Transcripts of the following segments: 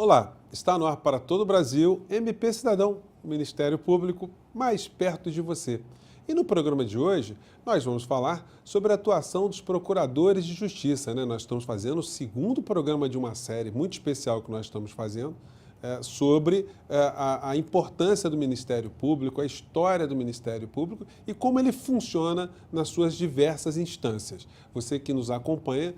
Olá, está no ar para todo o Brasil, MP Cidadão, o Ministério Público mais perto de você. E no programa de hoje, nós vamos falar sobre a atuação dos procuradores de justiça, né? Nós estamos fazendo o segundo programa de uma série muito especial que nós estamos fazendo, sobre a importância do Ministério Público, a história do Ministério Público e como ele funciona nas suas diversas instâncias. Você que nos acompanha,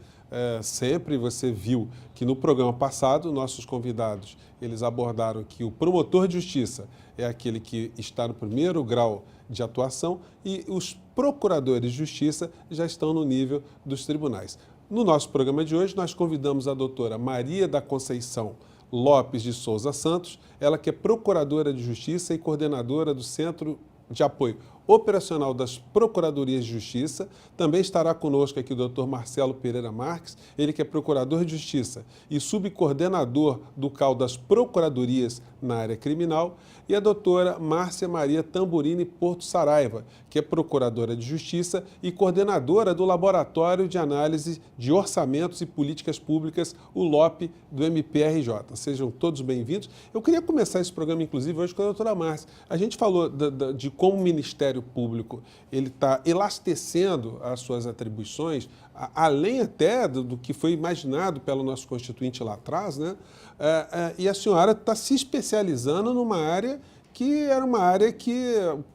sempre você viu que no programa passado, nossos convidados, eles abordaram que o promotor de justiça é aquele que está no primeiro grau de atuação e os procuradores de justiça já estão no nível dos tribunais. No nosso programa de hoje, nós convidamos a doutora Maria da Conceição Lopes de Souza Santos, ela que é procuradora de justiça e coordenadora do Centro de Apoio Operacional das Procuradorias de Justiça. Também estará conosco aqui o Dr. Marcelo Pereira Marques, ele que é procurador de justiça e subcoordenador do CAU das Procuradorias na área criminal, e a doutora Márcia Maria Tamburini Porto Saraiva, que é procuradora de justiça e coordenadora do Laboratório de Análise de Orçamentos e Políticas Públicas, o LOP do MPRJ. Sejam todos bem-vindos. Eu queria começar esse programa, inclusive, hoje com a doutora Márcia. A gente falou de como o Ministério Público ele está elastecendo as suas atribuições, além até do que foi imaginado pelo nosso Constituinte lá atrás, né? E a senhora está se especializando numa área que era uma área que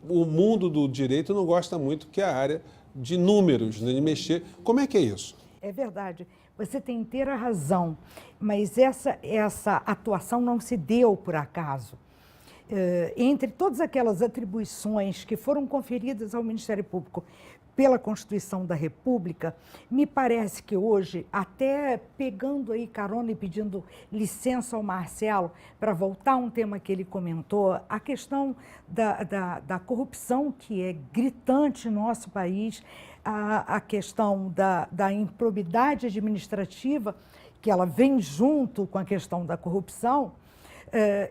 o mundo do direito não gosta muito, que é a área de números, né, de mexer. Como é que é isso? É verdade, você tem inteira razão, mas essa atuação não se deu por acaso. Entre todas aquelas atribuições que foram conferidas ao Ministério Público pela Constituição da República, me parece que hoje, até pegando aí carona e pedindo licença ao Marcelo para voltar a um tema que ele comentou, a questão da corrupção, que é gritante no nosso país, a questão da improbidade administrativa, que ela vem junto com a questão da corrupção,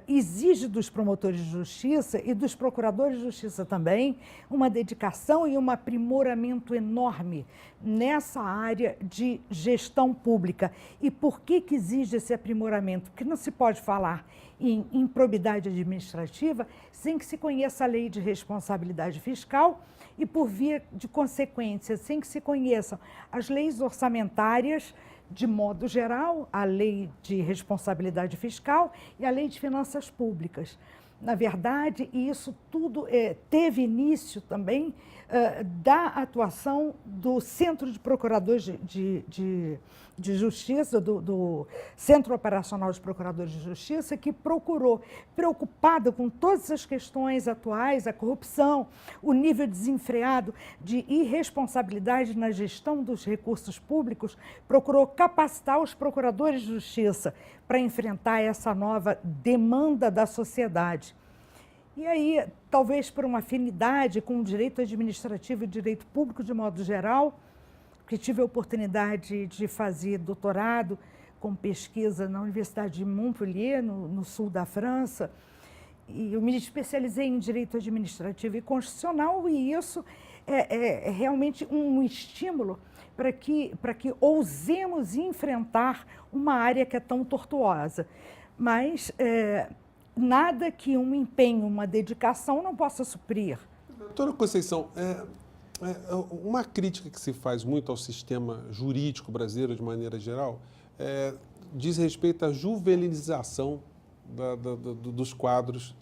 exige dos promotores de justiça e dos procuradores de justiça também uma dedicação e um aprimoramento enorme nessa área de gestão pública. E por que exige esse aprimoramento? Porque não se pode falar em improbidade administrativa sem que se conheça a lei de responsabilidade fiscal e, por via de consequência, sem que se conheçam as leis orçamentárias, de modo geral, a lei de responsabilidade fiscal e a lei de finanças públicas. Na verdade, isso tudo teve início também da atuação do Centro de Procuradores de Justiça, do Centro Operacional de Procuradores de Justiça, que procurou, preocupado com todas as questões atuais, a corrupção, o nível desenfreado de irresponsabilidade na gestão dos recursos públicos, procurou capacitar os procuradores de justiça para enfrentar essa nova demanda da sociedade. E aí, talvez por uma afinidade com o direito administrativo e o direito público de modo geral, que tive a oportunidade de fazer doutorado com pesquisa na Universidade de Montpellier, no sul da França, e eu me especializei em direito administrativo e constitucional, e isso é realmente um estímulo para que ousemos enfrentar uma área que é tão tortuosa. Mas nada que um empenho, uma dedicação não possa suprir. Doutora Conceição, uma crítica que se faz muito ao sistema jurídico brasileiro de maneira geral diz respeito à juvenilização dos quadros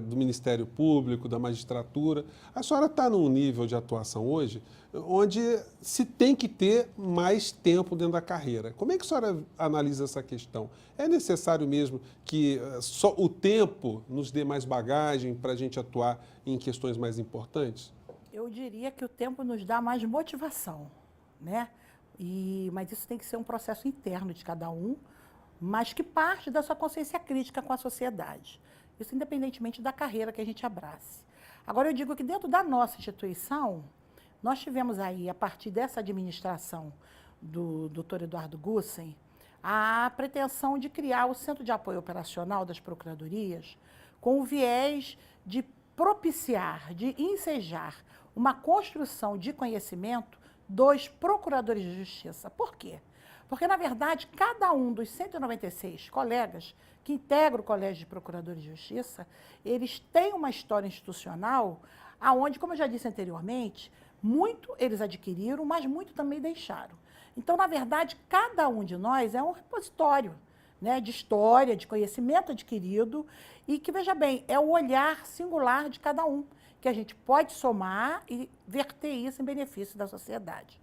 do Ministério Público, da magistratura. A senhora está num nível de atuação hoje onde se tem que ter mais tempo dentro da carreira. Como é que a senhora analisa essa questão? É necessário mesmo que só o tempo nos dê mais bagagem para a gente atuar em questões mais importantes? Eu diria que o tempo nos dá mais motivação, né? Mas isso tem que ser um processo interno de cada um, mas que parte da sua consciência crítica com a sociedade. Isso independentemente da carreira que a gente abrace. Agora, eu digo que dentro da nossa instituição, nós tivemos aí, a partir dessa administração do Dr. Eduardo Gussen, a pretensão de criar o Centro de Apoio Operacional das Procuradorias com o viés de propiciar, de ensejar uma construção de conhecimento dos procuradores de justiça. Por quê? Porque, na verdade, cada um dos 196 colegas que integram o Colégio de Procuradores de Justiça, eles têm uma história institucional aonde, como eu já disse anteriormente, muito eles adquiriram, mas muito também deixaram. Então, na verdade, cada um de nós é um repositório, né, de história, de conhecimento adquirido e que, veja bem, é o olhar singular de cada um, que a gente pode somar e verter isso em benefício da sociedade.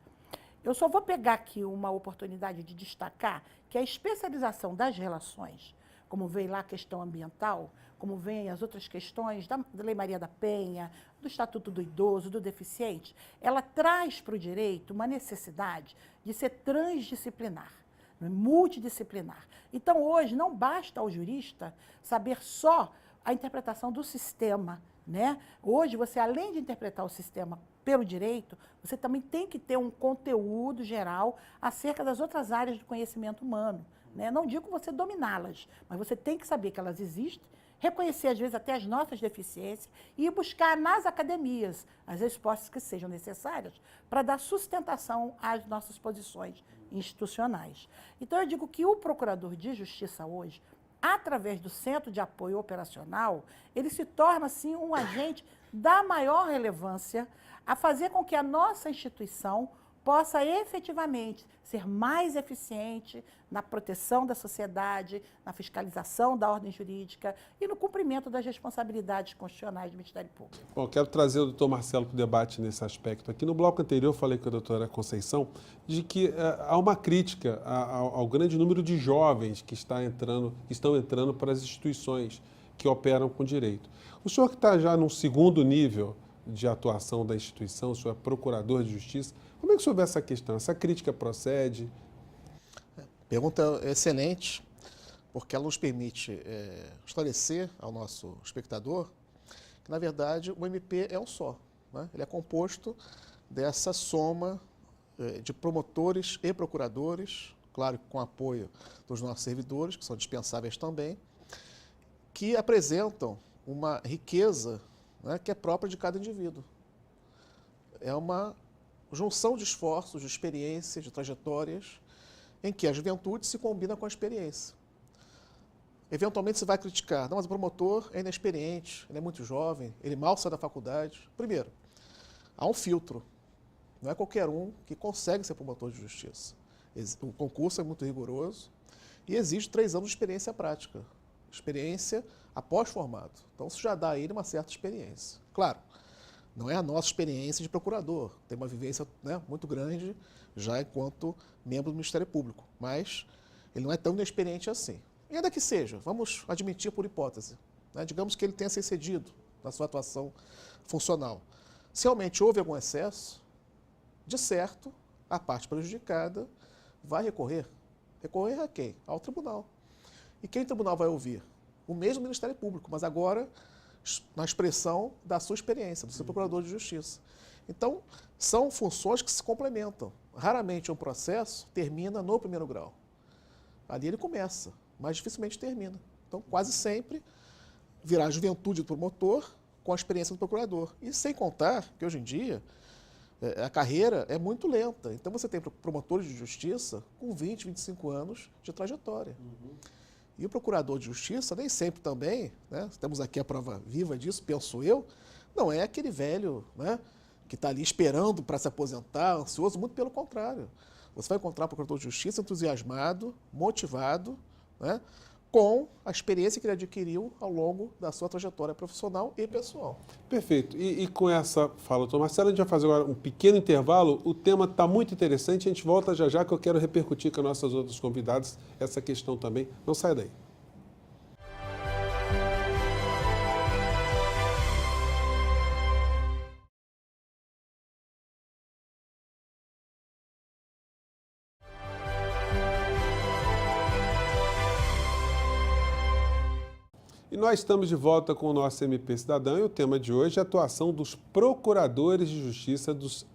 Eu só vou pegar aqui uma oportunidade de destacar que a especialização das relações, como vem lá a questão ambiental, como vem as outras questões da Lei Maria da Penha, do Estatuto do Idoso, do Deficiente, ela traz para o direito uma necessidade de ser transdisciplinar, multidisciplinar. Então, hoje, não basta ao jurista saber só a interpretação do sistema, né? Hoje, você, além de interpretar o sistema pelo direito, você também tem que ter um conteúdo geral acerca das outras áreas do conhecimento humano, né? Não digo você dominá-las, mas você tem que saber que elas existem, reconhecer, às vezes, até as nossas deficiências e buscar nas academias as respostas que sejam necessárias para dar sustentação às nossas posições institucionais. Então, eu digo que o procurador de justiça hoje, através do Centro de Apoio Operacional, ele se torna, assim, um agente da maior relevância a fazer com que a nossa instituição possa efetivamente ser mais eficiente na proteção da sociedade, na fiscalização da ordem jurídica e no cumprimento das responsabilidades constitucionais do Ministério Público. Bom, quero trazer o doutor Marcelo para o debate nesse aspecto. Aqui no bloco anterior, eu falei com a doutora Conceição de que há uma crítica ao grande número de jovens que estão entrando para as instituições que operam com direito. O senhor que está já num segundo nível de atuação da instituição, o senhor é procurador de justiça, como é que o senhor vê essa questão? Essa crítica procede? Pergunta excelente, porque ela nos permite esclarecer ao nosso espectador que, na verdade, o MP é um só, né? Ele é composto dessa soma de promotores e procuradores, claro, com apoio dos nossos servidores, que são dispensáveis também, que apresentam uma riqueza, né, que é própria de cada indivíduo. É uma junção de esforços, de experiências, de trajetórias, em que a juventude se combina com a experiência. Eventualmente você vai criticar, não, mas o promotor é inexperiente, ele é muito jovem, ele mal sai da faculdade. Primeiro, há um filtro. Não é qualquer um que consegue ser promotor de justiça. O concurso é muito rigoroso e exige 3 anos de experiência prática. Experiência após formado. Então, isso já dá a ele uma certa experiência. Claro, não é a nossa experiência de procurador, tem uma vivência, né, muito grande já enquanto membro do Ministério Público, mas ele não é tão inexperiente assim. E ainda que seja, vamos admitir por hipótese, né, digamos que ele tenha se excedido na sua atuação funcional. Se realmente houve algum excesso, de certo, a parte prejudicada vai recorrer. Recorrer a quem? Ao tribunal. E quem o tribunal vai ouvir? O mesmo Ministério Público, mas agora na expressão da sua experiência, do seu procurador de justiça. Então, são funções que se complementam. Raramente um processo termina no primeiro grau. Ali ele começa, mas dificilmente termina. Então, quase sempre virá a juventude do promotor com a experiência do procurador. E sem contar que, hoje em dia, a carreira é muito lenta. Então, você tem promotores de justiça com 20, 25 anos de trajetória. E o procurador de justiça, nem sempre também, né, temos aqui a prova viva disso, penso eu, não é aquele velho, né, que está ali esperando para se aposentar, ansioso, muito pelo contrário. Você vai encontrar um procurador de justiça entusiasmado, motivado, né, com a experiência que ele adquiriu ao longo da sua trajetória profissional e pessoal. Perfeito. E com essa fala, doutor Marcelo, a gente vai fazer agora um pequeno intervalo. O tema está muito interessante, a gente volta já já, que eu quero repercutir com as nossas outras convidadas essa questão também. Não saia daí. E nós estamos de volta com o nosso MP Cidadão e o tema de hoje é a atuação dos procuradores de justiça dos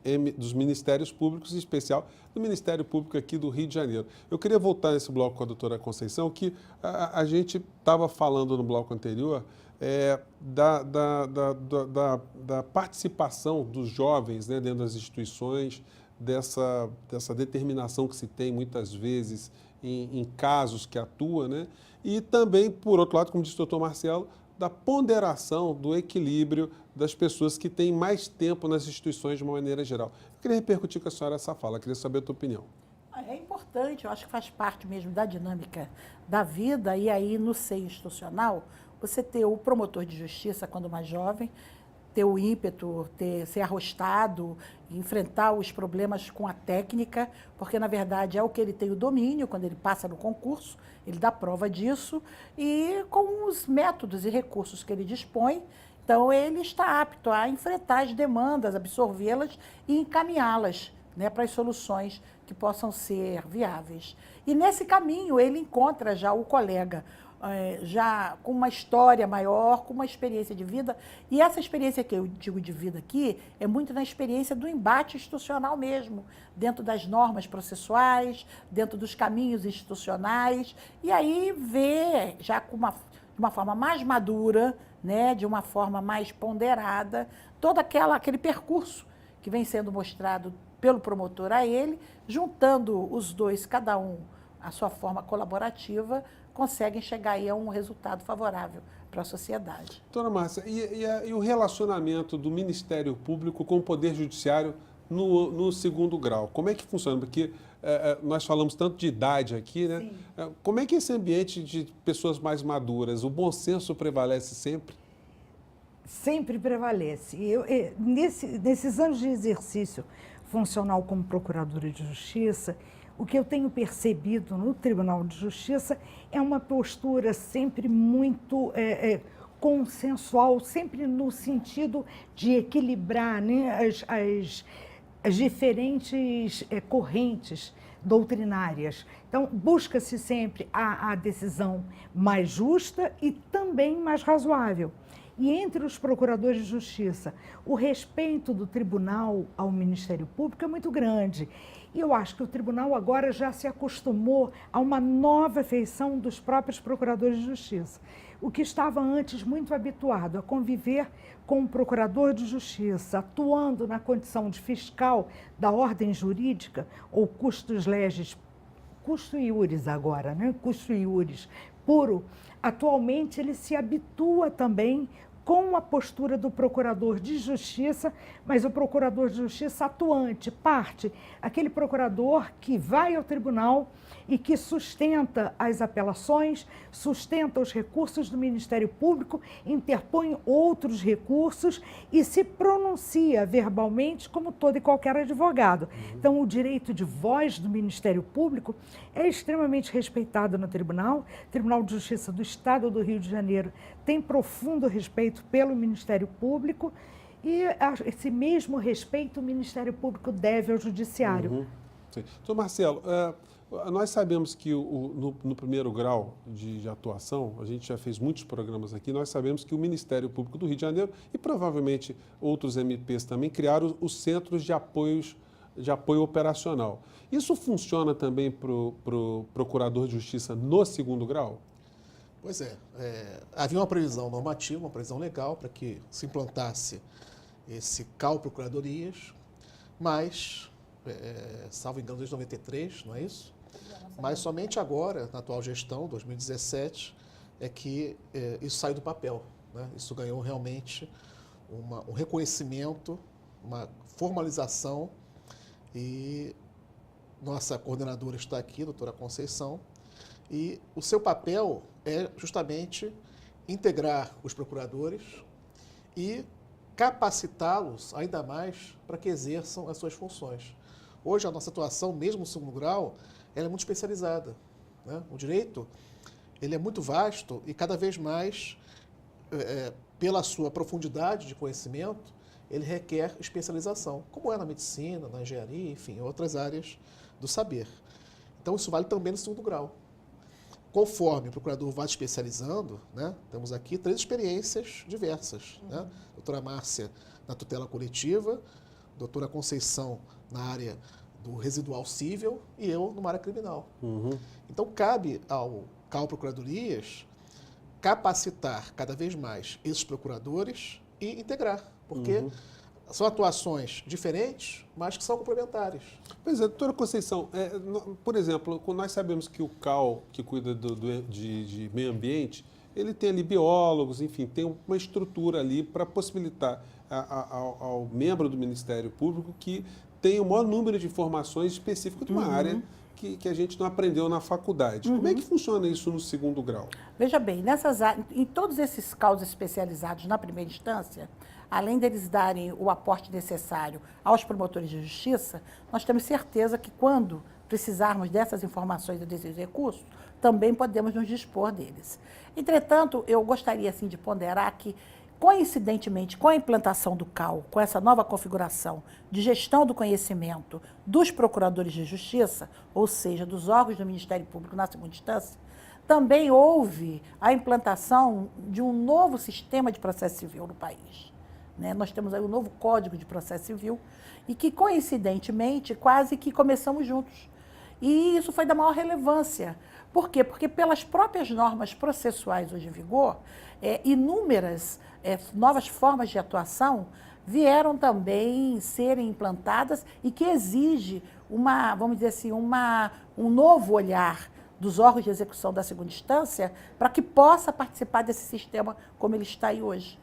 Ministérios Públicos, em especial do Ministério Público aqui do Rio de Janeiro. Eu queria voltar nesse bloco com a doutora Conceição, que a gente estava falando no bloco anterior da participação dos jovens, né, dentro das instituições, dessa determinação que se tem muitas vezes em casos que atua, né? E também, por outro lado, como disse o doutor Marcelo, da ponderação, do equilíbrio das pessoas que têm mais tempo nas instituições de uma maneira geral. Eu queria repercutir com a senhora essa fala, queria saber a tua opinião. É importante, eu acho que faz parte mesmo da dinâmica da vida, e aí no seio institucional, você ter o promotor de justiça quando mais jovem, ter o ímpeto, ser arrostado, enfrentar os problemas com a técnica, porque, na verdade, é o que ele tem o domínio quando ele passa no concurso, ele dá prova disso, e com os métodos e recursos que ele dispõe, então ele está apto a enfrentar as demandas, absorvê-las e encaminhá-las, né, para as soluções que possam ser viáveis. E nesse caminho ele encontra já o colega, já com uma história maior, com uma experiência de vida, e essa experiência que eu digo de vida aqui é muito na experiência do embate institucional mesmo, dentro das normas processuais, dentro dos caminhos institucionais, e aí vê já de uma forma mais madura, né, de uma forma mais ponderada, todo aquele percurso que vem sendo mostrado pelo promotor a ele, juntando os dois, cada um à sua forma colaborativa, conseguem chegar aí a um resultado favorável para a sociedade. Doutora Márcia, e o relacionamento do Ministério Público com o Poder Judiciário no segundo grau? Como é que funciona? Porque nós falamos tanto de idade aqui, né? Sim. Como é que esse ambiente de pessoas mais maduras, o bom senso prevalece sempre? Sempre prevalece. Nesses anos de exercício funcional como procuradora de justiça, o que eu tenho percebido no Tribunal de Justiça é uma postura sempre muito consensual, sempre no sentido de equilibrar, né, as diferentes correntes doutrinárias. Então, busca-se sempre a decisão mais justa e também mais razoável. E entre os procuradores de justiça, o respeito do tribunal ao Ministério Público é muito grande. E eu acho que o tribunal agora já se acostumou a uma nova feição dos próprios procuradores de justiça. O que estava antes muito habituado a conviver com o procurador de justiça, atuando na condição de fiscal da ordem jurídica, ou custos legis, custo iuris agora, né? Custo iuris puro, atualmente ele se habitua também com a postura do procurador de justiça, mas o procurador de justiça atuante, aquele procurador que vai ao tribunal e que sustenta as apelações, sustenta os recursos do Ministério Público, interpõe outros recursos e se pronuncia verbalmente como todo e qualquer advogado. Então, o direito de voz do Ministério Público é extremamente respeitado no tribunal. O Tribunal de Justiça do Estado do Rio de Janeiro tem profundo respeito pelo Ministério Público e esse mesmo respeito o Ministério Público deve ao Judiciário. Sim. Doutor Marcelo, nós sabemos que no primeiro grau de atuação, a gente já fez muitos programas aqui, nós sabemos que o Ministério Público do Rio de Janeiro e provavelmente outros MPs também criaram os centros de apoio operacional. Isso funciona também para o procurador de justiça no segundo grau? Pois havia uma previsão normativa, uma previsão legal para que se implantasse esse CAU Procuradorias, mas, salvo engano, desde 93, não é isso? Mas somente agora, na atual gestão, 2017, é que isso saiu do papel, né? Isso ganhou realmente um reconhecimento, uma formalização, e nossa coordenadora está aqui, a doutora Conceição, e o seu papel é justamente integrar os procuradores e capacitá-los ainda mais para que exerçam as suas funções. Hoje, a nossa atuação, mesmo no segundo grau, ela é muito especializada, né? O direito ele é muito vasto e cada vez mais, pela sua profundidade de conhecimento, ele requer especialização, como é na medicina, na engenharia, enfim, em outras áreas do saber. Então, isso vale também no segundo grau. Conforme o procurador vai se especializando, né, temos aqui 3 experiências diversas. Né? Doutora Márcia na tutela coletiva, doutora Conceição na área do residual cível e eu numa área criminal. Então, cabe ao CAU Procuradorias capacitar cada vez mais esses procuradores e integrar, porque São atuações diferentes, mas que são complementares. Pois é, doutora Conceição, por exemplo, quando nós sabemos que o CAL, que cuida de meio ambiente, ele tem ali biólogos, enfim, tem uma estrutura ali para possibilitar ao membro do Ministério Público que tenha o maior número de informações específicas de uma área que a gente não aprendeu na faculdade. Como é que funciona isso no segundo grau? Veja bem, em todos esses CAUs especializados na primeira instância, além deles darem o aporte necessário aos promotores de justiça, nós temos certeza que quando precisarmos dessas informações e desses recursos, também podemos nos dispor deles. Entretanto, eu gostaria assim, de ponderar que, coincidentemente com a implantação do CAU, com essa nova configuração de gestão do conhecimento dos procuradores de justiça, ou seja, dos órgãos do Ministério Público na segunda instância, também houve a implantação de um novo sistema de processo civil no país. Nós temos aí um novo Código de Processo Civil e que, coincidentemente, quase que começamos juntos. E isso foi da maior relevância. Por quê? Porque pelas próprias normas processuais hoje em vigor, inúmeras novas formas de atuação vieram também serem implantadas e que exige vamos dizer assim, um novo olhar dos órgãos de execução da segunda instância para que possa participar desse sistema como ele está aí hoje.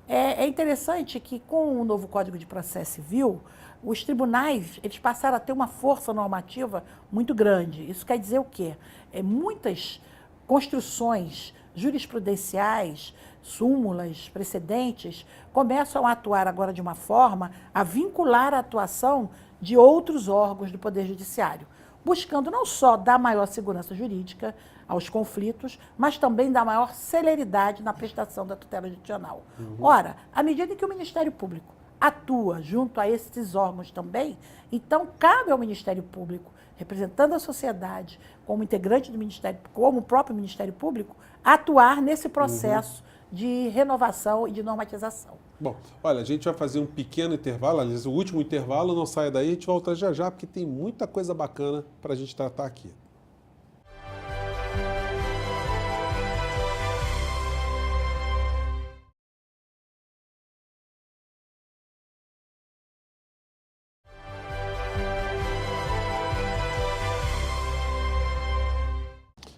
É interessante que, com o novo Código de Processo Civil, os tribunais eles passaram a ter uma força normativa muito grande. Isso quer dizer o quê? Muitas construções jurisprudenciais, súmulas, precedentes, começam a atuar agora de uma forma a vincular a atuação de outros órgãos do Poder Judiciário, buscando não só dar maior segurança jurídica aos conflitos, mas também dar maior celeridade na prestação da tutela judicial. Ora, à medida que o Ministério Público atua junto a esses órgãos também, então cabe ao Ministério Público, representando a sociedade, como integrante do Ministério, como o próprio Ministério Público, atuar nesse processo de renovação e de normatização. Bom, olha, a gente vai fazer um pequeno intervalo, aliás, o último intervalo, não saia daí, a gente volta já já, porque tem muita coisa bacana para a gente tratar aqui.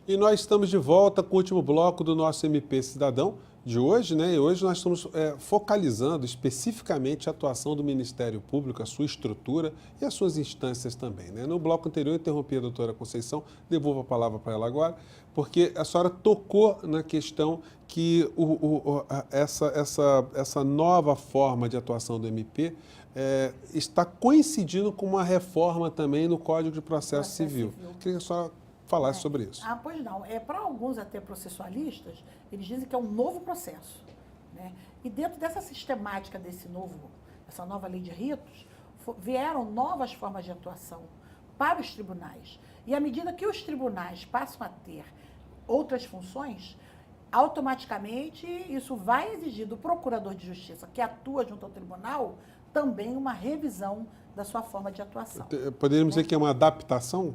E nós estamos de volta com o último bloco do nosso MP Cidadão de hoje, né? E hoje nós estamos focalizando especificamente a atuação do Ministério Público, a sua estrutura e as suas instâncias também, né? No bloco anterior eu interrompi a doutora Conceição, devolvo a palavra para ela agora, porque a senhora tocou na questão que essa nova forma de atuação do MP está coincidindo com uma reforma também no Código de Processo Civil. Queria que a senhora falasse sobre isso. Pois não. Para alguns até processualistas, eles dizem que é um novo processo, né? E dentro dessa sistemática dessa nova lei de ritos, vieram novas formas de atuação para os tribunais. E à medida que os tribunais passam a ter outras funções, automaticamente isso vai exigir do procurador de justiça que atua junto ao tribunal também uma revisão da sua forma de atuação. Poderíamos dizer que é uma adaptação?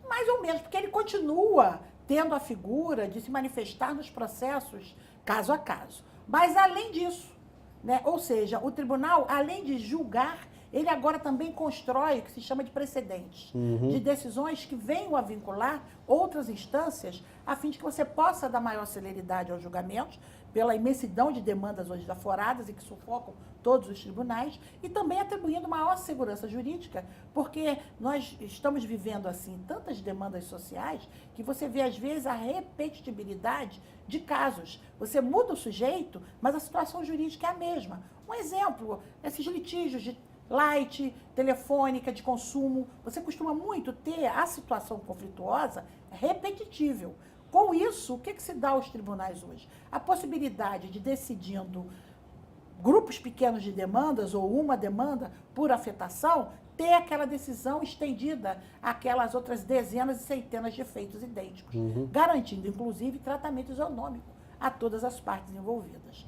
Mais ou menos, porque ele continua tendo a figura de se manifestar nos processos caso a caso. Mas, além disso, né, ou seja, o tribunal, além de julgar, ele agora também constrói o que se chama de precedentes, de decisões que venham a vincular outras instâncias, a fim de que você possa dar maior celeridade aos julgamentos, pela imensidão de demandas hoje aforadas e que sufocam todos os tribunais, e também atribuindo maior segurança jurídica, porque nós estamos vivendo assim tantas demandas sociais que você vê às vezes a repetitividade de casos. Você muda o sujeito, mas a situação jurídica é a mesma. Um exemplo, esses litígios de light, telefônica, de consumo, você costuma muito ter a situação conflituosa repetitível. Com isso, o que se dá aos tribunais hoje? A possibilidade de, decidindo grupos pequenos de demandas ou uma demanda por afetação, ter aquela decisão estendida àquelas outras dezenas e centenas de feitos idênticos, garantindo, inclusive, tratamento isonômico a todas as partes envolvidas.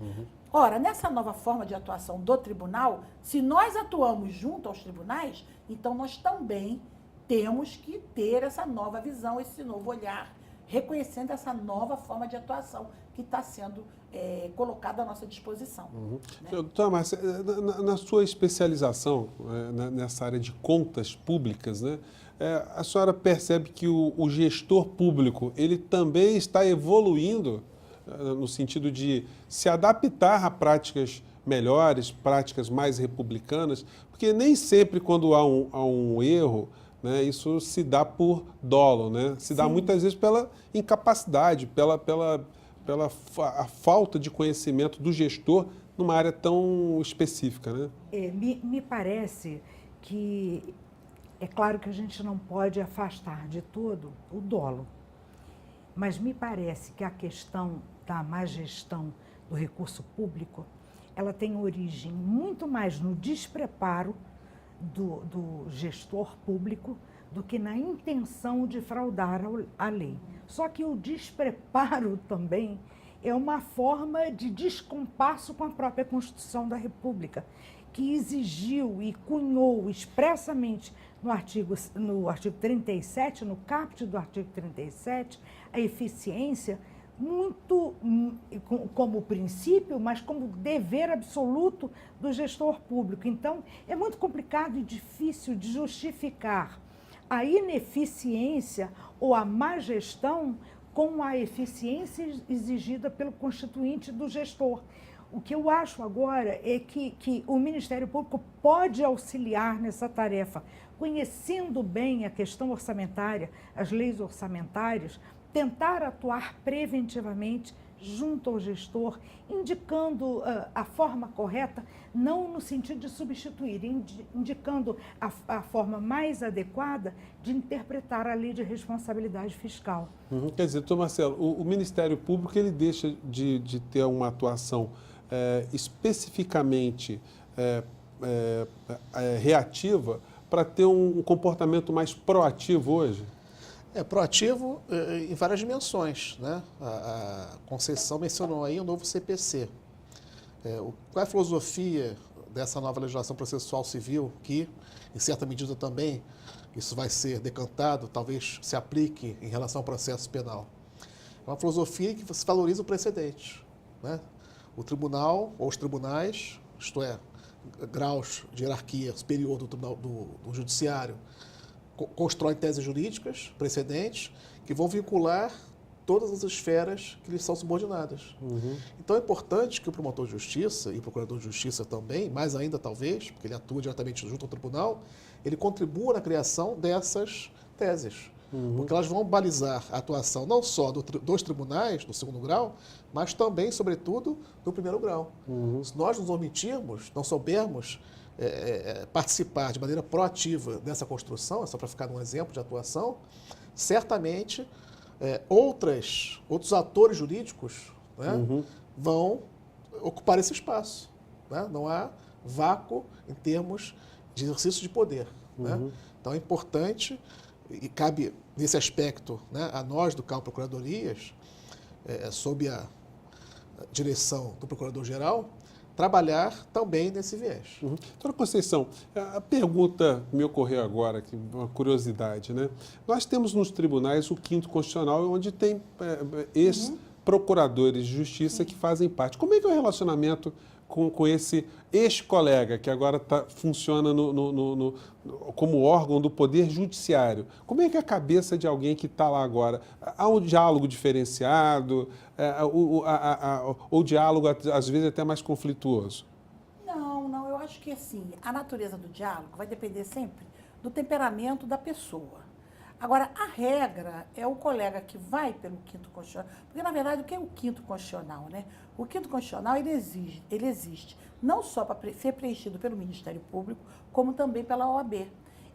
Ora, nessa nova forma de atuação do tribunal, se nós atuamos junto aos tribunais, então nós também temos que ter essa nova visão, esse novo olhar reconhecendo essa nova forma de atuação que está sendo colocada à nossa disposição. Né? Doutora Márcia, na sua especialização nessa área de contas públicas, né, a senhora percebe que o gestor público ele também está evoluindo no sentido de se adaptar a práticas melhores, práticas mais republicanas, porque nem sempre quando há um erro, né, isso se dá por dolo, né? Se dá muitas vezes pela incapacidade, pela a falta de conhecimento do gestor numa área tão específica, né? Me parece que é claro que a gente não pode afastar de todo o dolo, mas me parece que a questão da má gestão do recurso público, ela tem origem muito mais no despreparo do gestor público do que na intenção de fraudar a lei. Só que o despreparo também é uma forma de descompasso com a própria Constituição da República, que exigiu e cunhou expressamente no artigo 37, no caput do artigo 37, a eficiência muito como princípio, mas como dever absoluto do gestor público. Então, é muito complicado e difícil de justificar a ineficiência ou a má gestão com a eficiência exigida pelo constituinte do gestor. O que eu acho agora é que o Ministério Público pode auxiliar nessa tarefa, conhecendo bem a questão orçamentária, as leis orçamentárias, tentar atuar preventivamente junto ao gestor, indicando a forma correta, não no sentido de substituir, indicando a forma mais adequada de interpretar a lei de responsabilidade fiscal. Quer dizer, doutor Marcelo, o Ministério Público ele deixa de ter uma atuação especificamente reativa para ter um comportamento mais proativo hoje? Proativo em várias dimensões, né? A Conceição mencionou aí o novo CPC. Qual é a filosofia dessa nova legislação processual civil que, em certa medida também, isso vai ser decantado, talvez se aplique em relação ao processo penal? É uma filosofia que se valoriza o precedente, né? O tribunal ou os tribunais, isto é, graus de hierarquia superior do judiciário, constrói teses jurídicas precedentes que vão vincular todas as esferas que lhes são subordinadas. Então é importante que o promotor de justiça e o procurador de justiça também, mais ainda talvez, porque ele atua diretamente junto ao tribunal, ele contribua na criação dessas teses. Porque elas vão balizar a atuação não só dos tribunais, do segundo grau, mas também, sobretudo, do primeiro grau. Se nós nos omitirmos, não soubermos participar de maneira proativa dessa construção, é só para ficar num exemplo de atuação, certamente outros atores jurídicos, né, vão ocupar esse espaço. Né? Não há vácuo em termos de exercício de poder. Né? Então é importante, e cabe nesse aspecto, né, a nós do CAU Procuradorias, sob a direção do Procurador-Geral, trabalhar também nesse viés. Doutora Conceição, a pergunta que me ocorreu agora, que uma curiosidade, né? Nós temos nos tribunais o 5º Constitucional, onde tem ex-procuradores de justiça que fazem parte. Como é que é o relacionamento com esse ex-colega que agora funciona como órgão do Poder Judiciário? Como é que é a cabeça de alguém que está lá agora? Há um diálogo diferenciado? Ou diálogo, às vezes, até mais conflituoso? Não, eu acho que assim, a natureza do diálogo vai depender sempre do temperamento da pessoa. Agora, a regra é o colega que vai pelo 5º Constitucional, porque, na verdade, o que é o 5º Constitucional, né? O 5º Constitucional, ele existe não só para ser preenchido pelo Ministério Público, como também pela OAB.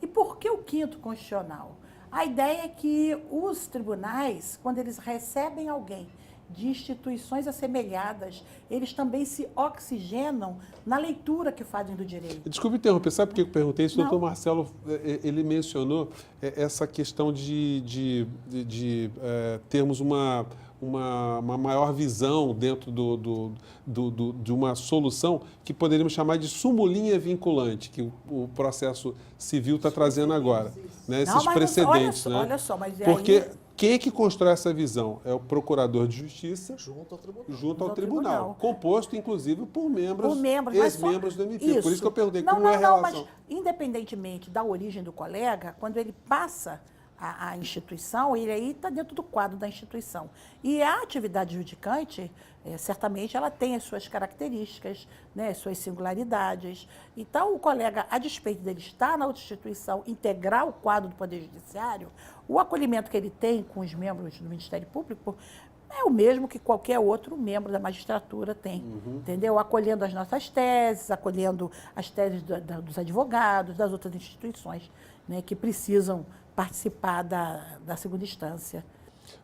E por que o 5º Constitucional? A ideia é que os tribunais, quando eles recebem alguém de instituições assemelhadas, eles também se oxigenam na leitura que fazem do direito. Desculpe interromper, sabe por que eu perguntei isso? O doutor Marcelo, ele mencionou essa questão de termos uma maior visão dentro de uma solução que poderíamos chamar de súmulinha vinculante, que o processo civil está trazendo agora, né? Esses precedentes. Olha só, mas porque quem é que constrói essa visão? É o Procurador de Justiça Junto ao tribunal. junto ao ao tribunal, tribunal. composto inclusive por membros, mas ex-membros do MP. Por isso que eu perguntei não, como não, é a não, relação. mas independentemente da origem do colega, quando ele passa a instituição, ele aí está dentro do quadro da instituição. E a atividade judicante, certamente, ela tem as suas características, né, as suas singularidades. Então, o colega, a despeito dele estar na outra instituição, integrar o quadro do Poder Judiciário, o acolhimento que ele tem com os membros do Ministério Público é o mesmo que qualquer outro membro da magistratura tem, entendeu? Acolhendo as nossas teses, acolhendo as teses dos advogados, das outras instituições, né, que precisam participar da segunda instância.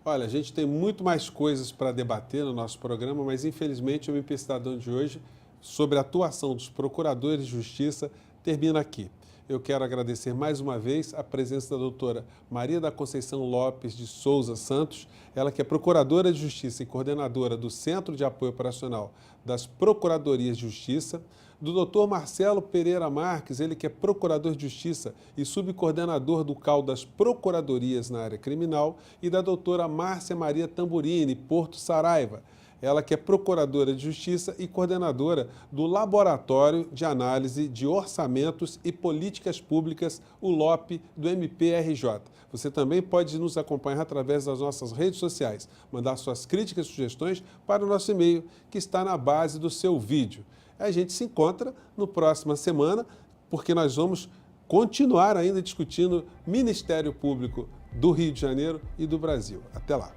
Olha, a gente tem muito mais coisas para debater no nosso programa, mas infelizmente o MP Cidadão de hoje, sobre a atuação dos procuradores de justiça, termina aqui. Eu quero agradecer mais uma vez a presença da doutora Maria da Conceição Lopes de Souza Santos, ela que é Procuradora de Justiça e coordenadora do Centro de Apoio Operacional das Procuradorias de Justiça, do doutor Marcelo Pereira Marques, ele que é Procurador de Justiça e subcoordenador do CAU das Procuradorias na área criminal, e da doutora Márcia Maria Tamburini Porto Saraiva, ela que é Procuradora de Justiça e coordenadora do Laboratório de Análise de Orçamentos e Políticas Públicas, o LOP, do MPRJ. Você também pode nos acompanhar através das nossas redes sociais, mandar suas críticas e sugestões para o nosso e-mail, que está na base do seu vídeo. A gente se encontra na próxima semana, porque nós vamos continuar ainda discutindo Ministério Público do Rio de Janeiro e do Brasil. Até lá!